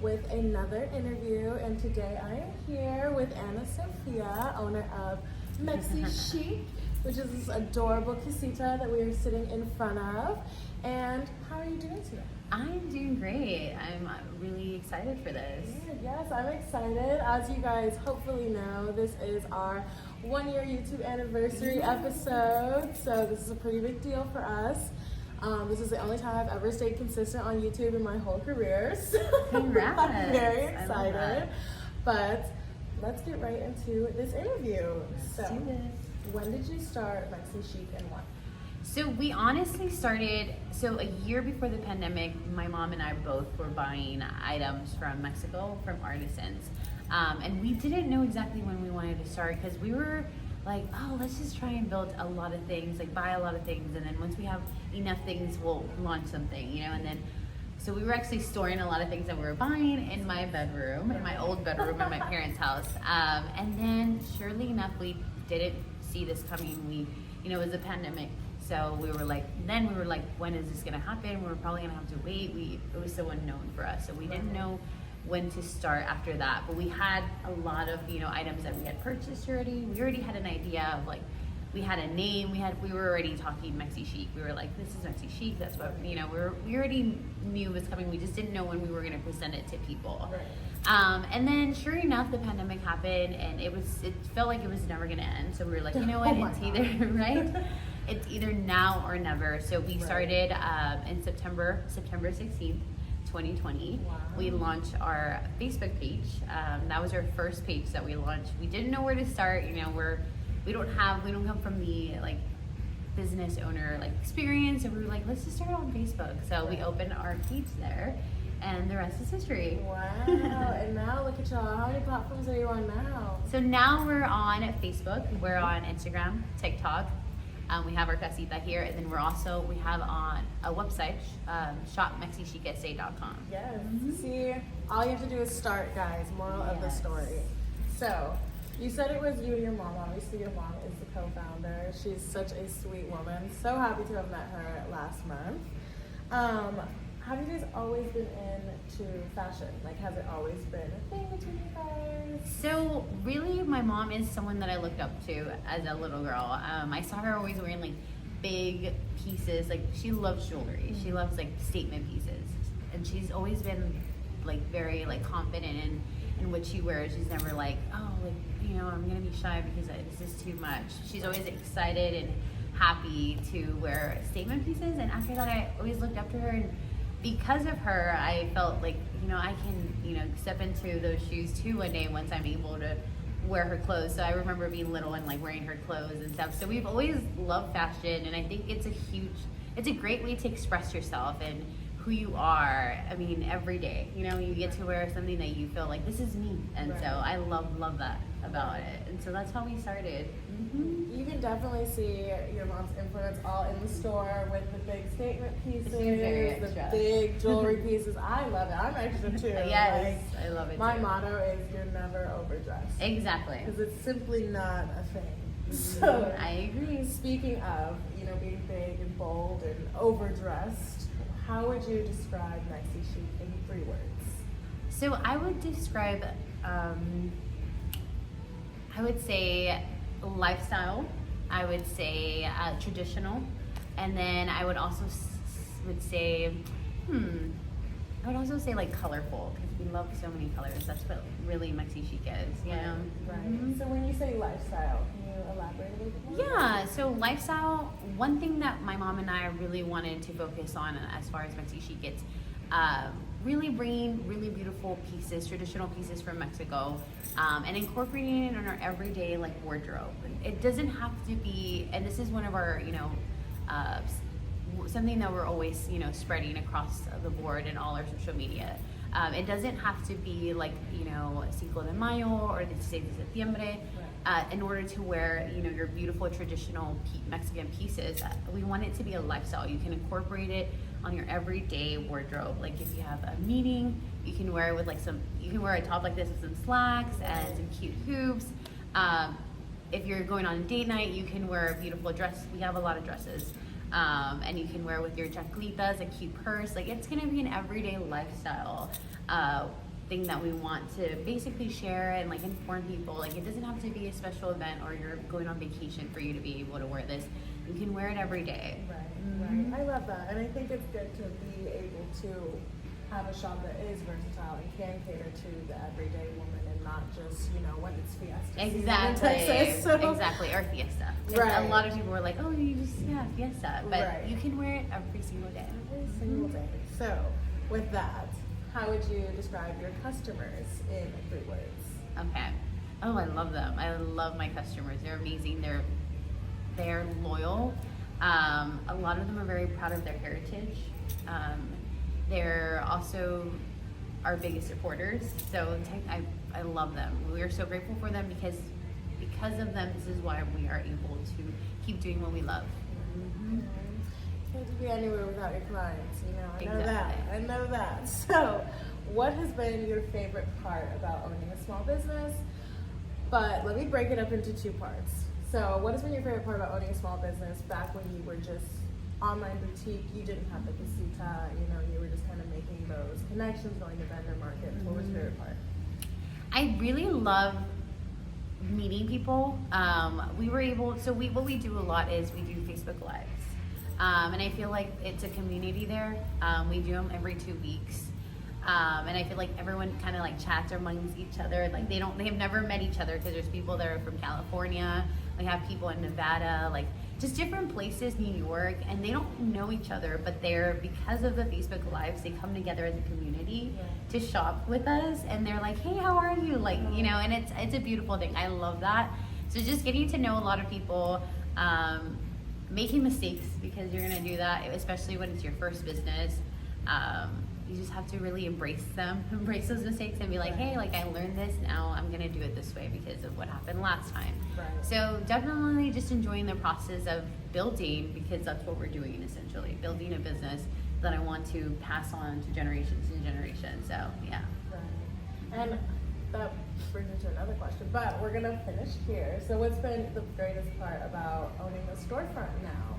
with another interview. And today I am here with Ana Sofia, owner of MexiChic, which is this adorable casita that we are sitting in front of. And how are you doing today? I'm doing great. I'm really excited for this. Yes, I'm excited. As you guys hopefully know, this is our 1-year YouTube anniversary episode. So this is a pretty big deal for us. This is the only time I've ever stayed consistent on YouTube in my whole career. So Congrats. I'm very excited. But let's get right into this interview. Let's do this. When did you start MexiChic and why? So we honestly started, a year before the pandemic, my mom and I both were buying items from Mexico, from artisans. And we didn't know exactly when we wanted to start because we were like, oh, let's just try and build a lot of things, like buy a lot of things. And then once we have enough things, we'll launch something, and then, so we were actually storing a lot of things that we were buying in my bedroom, in my old bedroom in my parents' house. And then surely enough, we didn't see this coming. It was a pandemic. So we were like, when is this gonna happen? We were probably gonna have to wait. It was so unknown for us. So we didn't know when to start after that. But we had a lot of, items that we had purchased already. We already had an idea of we had a name. We were already talking MexiChic. We were like, this is MexiChic. That's what, we already knew was coming. We just didn't know when we were gonna present it to people. Right. And then sure enough, the pandemic happened and it felt like it was never gonna end. So we were like, you know what, it's either, right? It's either now or never. So we started in September 16th, 2020. Wow. We launched our Facebook page. That was our first page that we launched. We didn't know where to start. We don't come from the business owner experience, and we were like, let's just start on Facebook. So we opened our page there, and the rest is history. Wow. And now look at y'all. How many platforms are you on now? So now we're on Facebook. We're on Instagram, TikTok. We have our casita here, and then we have on a website, shopMexiChicSA.com. Yes. See, all you have to do is start, guys. Moral of the story. So, you said it was you and your mom. Obviously, your mom is the co-founder. She's such a sweet woman. So happy to have met her last month. Have you guys always been into fashion? Has it always been a thing between you guys? So really, my mom is someone that I looked up to as a little girl. I saw her always wearing big pieces. She loves jewelry. She loves statement pieces, and she's always been very confident in what she wears. She's never I'm gonna be shy because this is too much. She's always excited and happy to wear statement pieces. And after that, I always looked up to her, and because of her, I felt I can, step into those shoes too one day once I'm able to wear her clothes. So I remember being little and wearing her clothes and stuff. So we've always loved fashion, and I think it's a great way to express yourself and who you are. I mean, every day, you get to wear something that you feel this is me. And so I love that about it. And so that's how we started. You can definitely see your mom's influence all in the store with the big statement pieces, the big jewelry pieces. I love it. I'm extra too. Yes, I love it. My motto is you're never overdressed. Exactly. Because it's simply not a thing. So I agree. Speaking of, being big and bold and overdressed, how would you describe MexiChic in 3 words? So I would describe, I would say lifestyle, I would say traditional, and then I would also say colorful, because we love so many colors. That's what really MexiChic is, Right. Mm-hmm. So when you say lifestyle, can you elaborate a little bit more? Yeah, so lifestyle, one thing that my mom and I really wanted to focus on as far as MexiChic is really bringing really beautiful pieces, traditional pieces from Mexico, and incorporating it in our everyday wardrobe. It doesn't have to be, and this is one of our, something that we're always, spreading across the board in all our social media. It doesn't have to be Cinco de Mayo or the 6 de Septiembre. In order to wear, your beautiful traditional Mexican pieces. We want it to be a lifestyle. You can incorporate it on your everyday wardrobe. If you have a meeting, you can wear it with you can wear a top like this with some slacks and some cute hoops. If you're going on a date night, you can wear a beautiful dress. We have a lot of dresses. And you can wear with your chanclitas, a cute purse. It's gonna be an everyday lifestyle thing that we want to basically share and like inform people. Like, it doesn't have to be a special event or you're going on vacation for you to be able to wear this. You can wear it every day. Right, right. I love that. And I think it's good to be able to have a shop that is versatile and can cater to the everyday woman and not just, you know, when it's fiesta season Exactly. in Texas. So. Exactly. Or fiesta. 'Cause Right. a lot of people were like, oh, you just, fiesta. But Right. you can wear it every single day. Every single day. So, with that, how would you describe your customers in 3 words? Okay. Oh, I love them. I love my customers. They're amazing. They're loyal. A lot of them are very proud of their heritage. They're also our biggest supporters. So I love them. We are so grateful for them because of them, this is why we are able to keep doing what we love. Mm-hmm. Can't be anywhere without your clients, you know. I know Exactly. that. I know that. So, what has been your favorite part about owning a small business? But let me break it up into 2 parts. So, what has been your favorite part about owning a small business back when you were just online boutique? You didn't have the casita, you know, you were just kind of making those connections, going to vendor markets. What was your favorite part? I really love meeting people. What we do a lot is we do Facebook Lives. And I feel like it's a community there. We do them every 2 weeks. And I feel like everyone kind of like chats amongst each other. Like they have never met each other because there's people that are from California. We have people in Nevada, like just different places, New York, and they don't know each other, but because of the Facebook Lives, they come together as a community to shop with us. And they're like, hey, how are you? Like, you know, and it's a beautiful thing. I love that. So just getting to know a lot of people, making mistakes, because you're gonna do that, especially when it's your first business. You just have to really embrace those mistakes and be like, hey, like I learned this, now I'm gonna do it this way because of what happened last time. Right. So definitely just enjoying the process of building, because that's what we're doing essentially, building a business that I want to pass on to generations and generations. So yeah. Right. And that brings me to another question, but we're gonna finish here. So what's been the greatest part about owning a storefront now?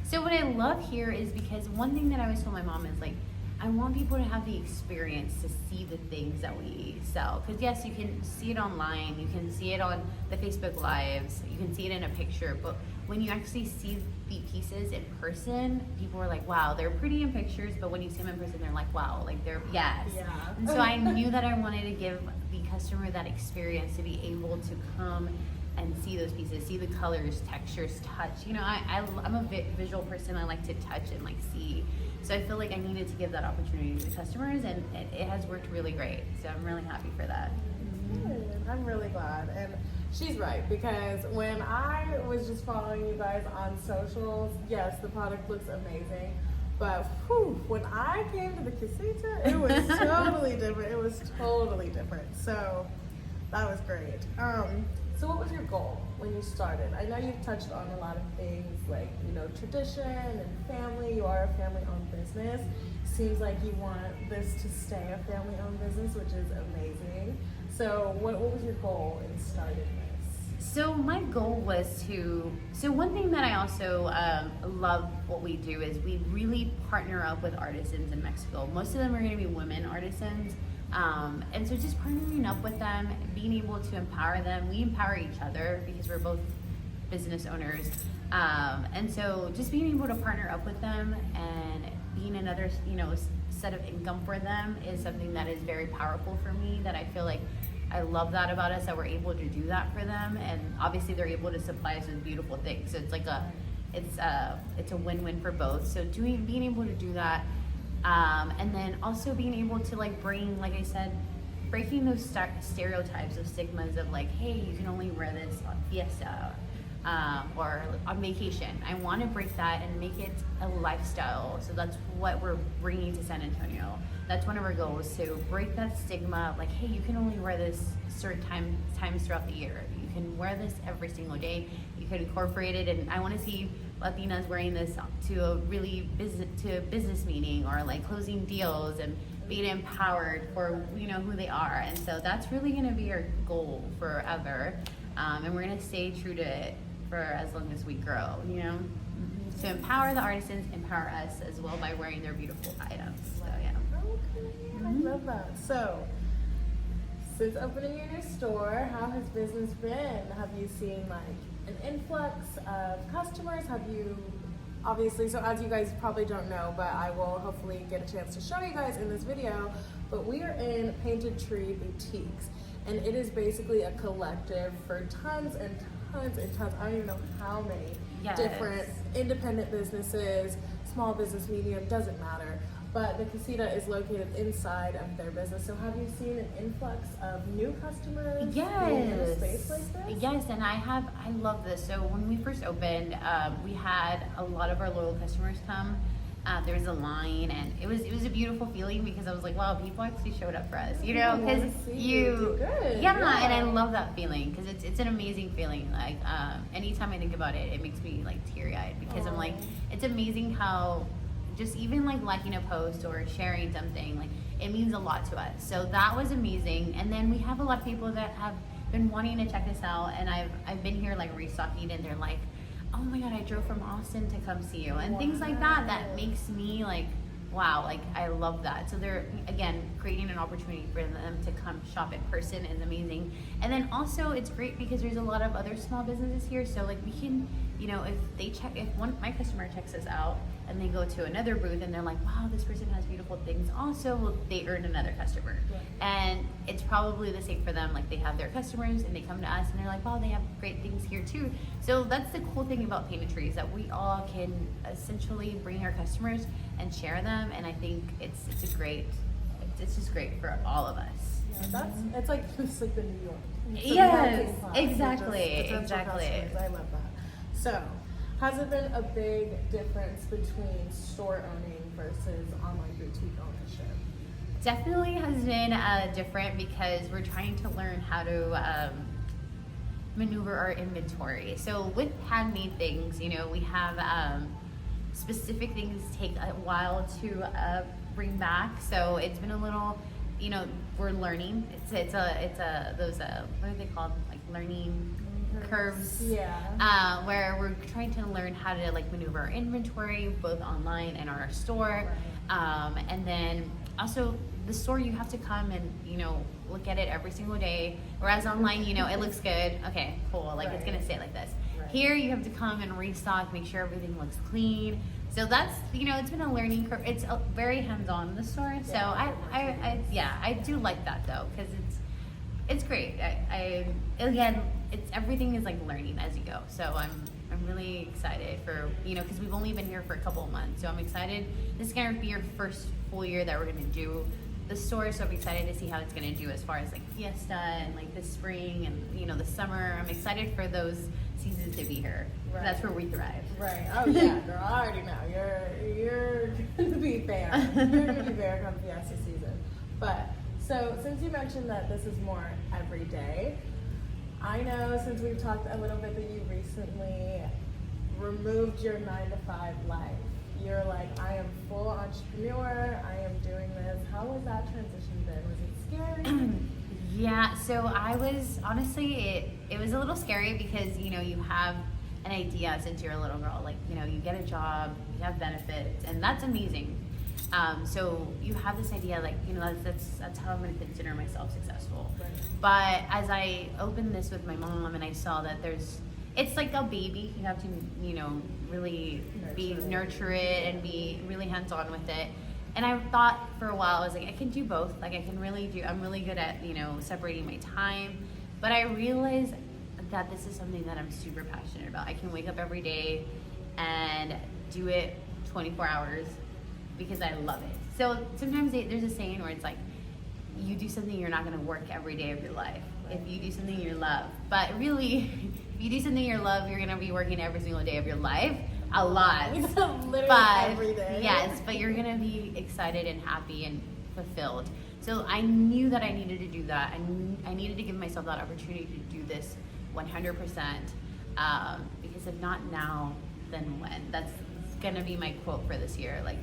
So what I love here is because one thing that I always told my mom is like, I want people to have the experience to see the things that we sell. Because yes, you can see it online, you can see it on the Facebook Lives, you can see it in a picture, but when you actually see the pieces in person, people are like, wow, they're pretty in pictures, but when you see them in person, they're like, wow, like they're, yes. Yeah. And so I knew that I wanted to give the customer that experience to be able to come and see those pieces, see the colors, textures, touch. You know, I'm a visual person. I like to touch and like see. So I feel like I needed to give that opportunity to the customers, and it has worked really great. So I'm really happy for that. Good. I'm really glad. And she's right, because when I was just following you guys on socials, yes, the product looks amazing. But when I came to the casita, it was totally different. It was totally different. So that was great. So what was your goal when you started? I know you've touched on a lot of things like, you know, tradition and family. You are a family-owned business. Seems like you want this to stay a family-owned business, which is amazing. So what was your goal in starting this? So my goal was so one thing that I also love what we do is we really partner up with artisans in Mexico. Most of them are going to be women artisans. And so just partnering up with them, being able to empower them. We empower each other because we're both business owners. And so just being able to partner up with them and being another, you know, set of income for them is something that is very powerful for me, that I feel like I love that about us, that we're able to do that for them. And obviously they're able to supply us with beautiful things. So it's like it's a win-win for both. So being able to do that, and then also being able to like bring, like I said, breaking those stereotypes of stigmas of like, hey, you can only wear this on fiesta or on vacation. I want to break that and make it a lifestyle. So that's what we're bringing to San Antonio. That's one of our goals, to break that stigma of like, hey, you can only wear this certain times throughout the year. You can wear this every single day. You can incorporate it, and I want to see Latinas wearing this to a business meeting or like closing deals and being empowered for, you know, who they are. And so that's really going to be our goal forever, and we're going to stay true to it for as long as we grow, you know. To empower the artisans, empower us as well by wearing their beautiful items. So yeah. Okay, I love that. So since opening your new store, how has business been? Have you seen like an influx of customers? Have you, obviously, so as you guys probably don't know, but I will hopefully get a chance to show you guys in this video, but we are in Painted Tree Boutiques, and it is basically a collective for tons and tons and tons, I don't even know how many different independent businesses, small business, medium, doesn't matter. But the casita is located inside of their business. So have you seen an influx of new customers being in a space like this? Yes, and I love this. So when we first opened, we had a lot of our loyal customers come. There was a line, and it was a beautiful feeling because I was like, wow, people actually showed up for us, you know, because yeah, and I love that feeling because it's an amazing feeling. Like anytime I think about it, it makes me like teary-eyed because I'm like, it's amazing how just even like liking a post or sharing something, like it means a lot to us. So that was amazing. And then we have a lot of people that have been wanting to check us out, and I've been here like restocking, and they're like, oh my god, I drove from Austin to come see you, and things like that. That makes me like, wow, like I love that. So they're, again, creating an opportunity for them to come shop in person is amazing. And then also it's great because there's a lot of other small businesses here, so like we can, you know, if one my customer checks us out and they go to another booth and they're like, wow, this person has beautiful things also, well, they earn another customer. And it's probably the same for them. Like they have their customers and they come to us and they're like, wow, they have great things here too. So that's the cool thing about Painted Tree, is that we all can essentially bring our customers and share them. And I think it's just great for all of us. Yeah, it's like the New York. Yes, exactly. exactly. I love that. So, has it been a big difference between store owning versus online boutique ownership? Definitely has been different because we're trying to learn how to maneuver our inventory. So with handmade things, you know, we have specific things take a while to bring back. So it's been a little, you know, we're learning. It's those what are they called? Like learning curves. Yeah. Where we're trying to learn how to like maneuver our inventory both online and our store. And then also the store, you have to come and, you know, look at it every single day. Whereas online, you know, it looks good. Okay, cool. Like it's gonna stay like this. Here you have to come and restock, make sure everything looks clean. So that's, you know, it's been a learning curve. It's very hands-on in the store. So I do like that though, because it's great. Again, everything is like learning as you go. So I'm really excited for, you know, because we've only been here for a couple of months. So I'm excited. This is gonna be our first full year that we're gonna do the store. So I'm excited to see how it's gonna do as far as like Fiesta and like the spring and, you know, the summer. I'm excited for those seasons to be here. That's where we thrive. Right. Oh yeah, girl. I already know you're gonna be fair. You're gonna be fair come Fiesta season. But so since you mentioned that this is more every day, I know since we've talked a little bit that you recently removed your 9-to-5 life. You're like, I am full entrepreneur. I am doing this. How was that transition been? Was it scary? Yeah, so I was, honestly, it was a little scary because, you know, you have an idea since you're a little girl, like, you know, you get a job, you have benefits, and that's amazing. So you have this idea, like, you know, that's how I'm going to consider myself successful. But as I opened this with my mom and I saw that it's like a baby, you have to, you know, really nurture it and be really hands-on with it. And I thought for a while, I was like, I can do both. Like I'm really good at, you know, separating my time. But I realized that this is something that I'm super passionate about. I can wake up every day and do it 24 hours because I love it. So sometimes there's a saying where it's like, you do something, you're not gonna work every day of your life. If you do something you love. But really, if you do something you love, you're gonna be working every single day of your life. A lot. Literally every day. Yes, but you're gonna be excited and happy and fulfilled. So I knew that I needed to do that. I needed to give myself that opportunity to do this 100%. Because if not now, then when? That's gonna be my quote for this year. Like,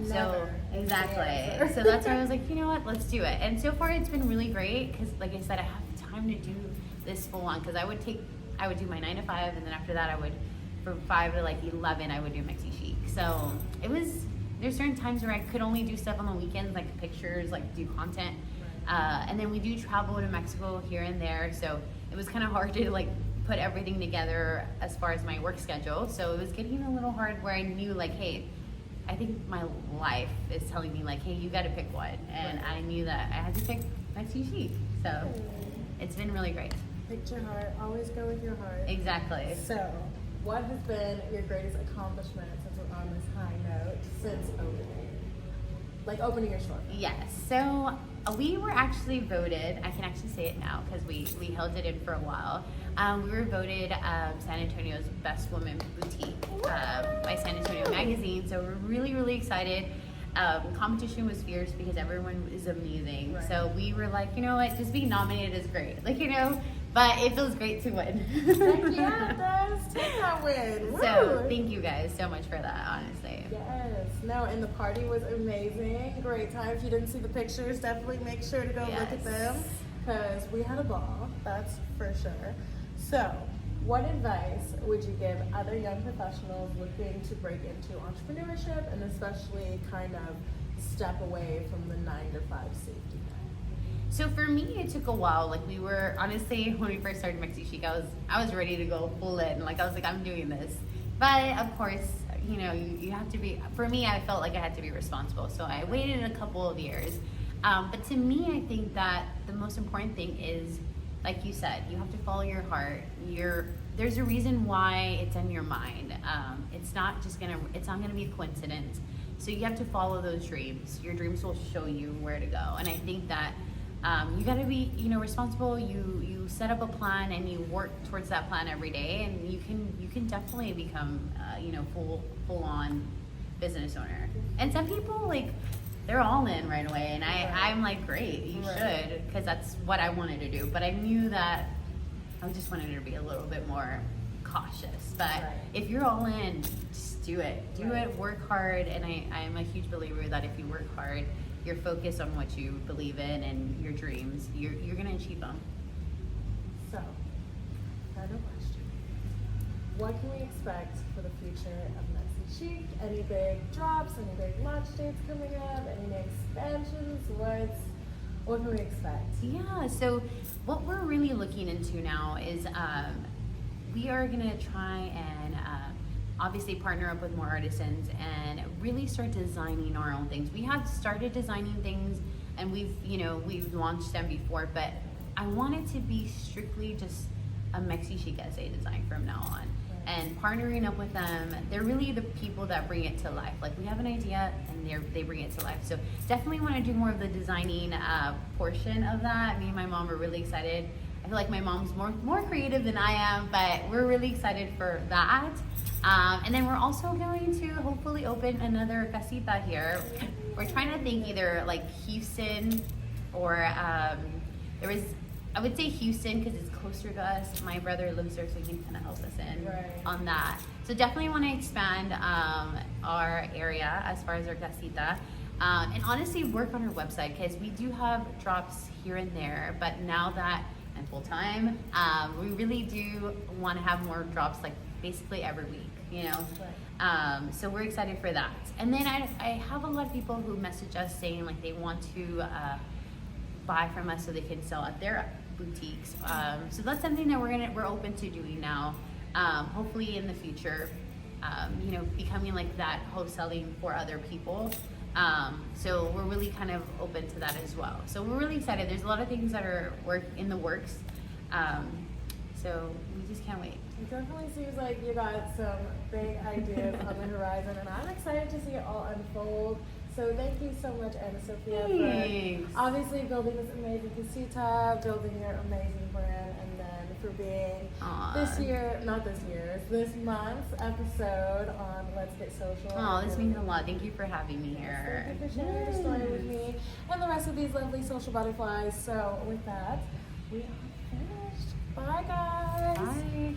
so exactly. So that's why I was like, you know what? Let's do it. And so far, it's been really great because, like I said, I have time to do this full on. Because I would do my 9 to 5, and then after that, from 5 to like 11, I would do MexiChic. So there's certain times where I could only do stuff on the weekends, like pictures, like do content. And then we do travel to Mexico here and there, so it was kind of hard to like put everything together as far as my work schedule. So it was getting a little hard where I knew like, hey, I think my life is telling me like, hey, you got to pick one. And I knew that I had to pick MexiChic. So it's been really great. Pick your heart. Always go with your heart. Exactly. So, what has been your greatest accomplishment since we're on this high note since opening? Like opening your store? Yes. So we were actually voted, I can actually say it now because we held it in for a while. We were voted San Antonio's Best Woman Boutique by San Antonio Magazine. So we're really, really excited. Competition was fierce because everyone is amazing. Right. So we were like, you know what, just being nominated is great. Like, you know, but it feels great to win. Heck yeah, it does. Take that win. So Woo. thank you guys so much for that, honestly. Yes. No, and the party was amazing. Great time. If you didn't see the pictures, definitely make sure to go look at them because we had a ball. That's for sure. So, what advice would you give other young professionals looking to break into entrepreneurship and especially kind of step away from the 9-to-5 safety net? So for me, it took a while. Like we were, honestly, when we first started MexiChic, I was ready to go full in. Like I was like, I'm doing this. But of course, you know, you have to be, for me, I felt like I had to be responsible. So I waited a couple of years. But to me, I think that the most important thing is, like you said, you have to follow your heart. There's a reason why it's in your mind. It's not gonna be a coincidence. So you have to follow those dreams. Your dreams will show you where to go. And I think that you got to be, you know, responsible. You set up a plan and you work towards that plan every day, and you can definitely become, you know, full on business owner. And some people like they're all in right away, and I'm like, great, you should, because that's what I wanted to do. But I knew that I just wanted to be a little bit more cautious. But if you're all in, just do it. Do it. Work hard, and I'm a huge believer that if you work hard, you're focused on what you believe in and your dreams, you're gonna achieve them. So, final question. What can we expect for the future of MexiChic? Any big drops, any big launch dates coming up, any new expansions? What can we expect? Yeah, so what we're really looking into now is we are gonna try and obviously partner up with more artisans and really start designing our own things. We have started designing things and we've launched them before, but I want it to be strictly just a MexiChic SA design from now on. And partnering up with them, they're really the people that bring it to life. Like we have an idea and they bring it to life. So definitely want to do more of the designing portion of that. Me and my mom are really excited. I feel like my mom's more creative than I am, but we're really excited for that. And then we're also going to hopefully open another casita here. We're trying to think either like Houston or I would say Houston because it's closer to us. My brother lives there, so he can kind of help us in on that. So definitely want to expand our area as far as our casita. And honestly work on our website because we do have drops here and there, but now that I'm full time, we really do want to have more drops like basically every week, you know. So we're excited for that. And then I have a lot of people who message us saying like they want to buy from us so they can sell at their boutiques. So that's something that we're open to doing now. Hopefully in the future, you know, becoming like that wholesaling for other people. So we're really kind of open to that as well. So we're really excited. There's a lot of things that are in the works. So we just can't wait. It definitely seems like you got some big ideas on the horizon, and I'm excited to see it all unfold. So thank you so much, Ana Sofia, for obviously building this amazing casita, building your amazing brand, and then for being this month's episode on Let's Get Social. Oh, this means a lot. Thank you for having me here. Thank you for sharing your story with me and the rest of these lovely social butterflies. So with that, we are finished. Bye, guys. Bye.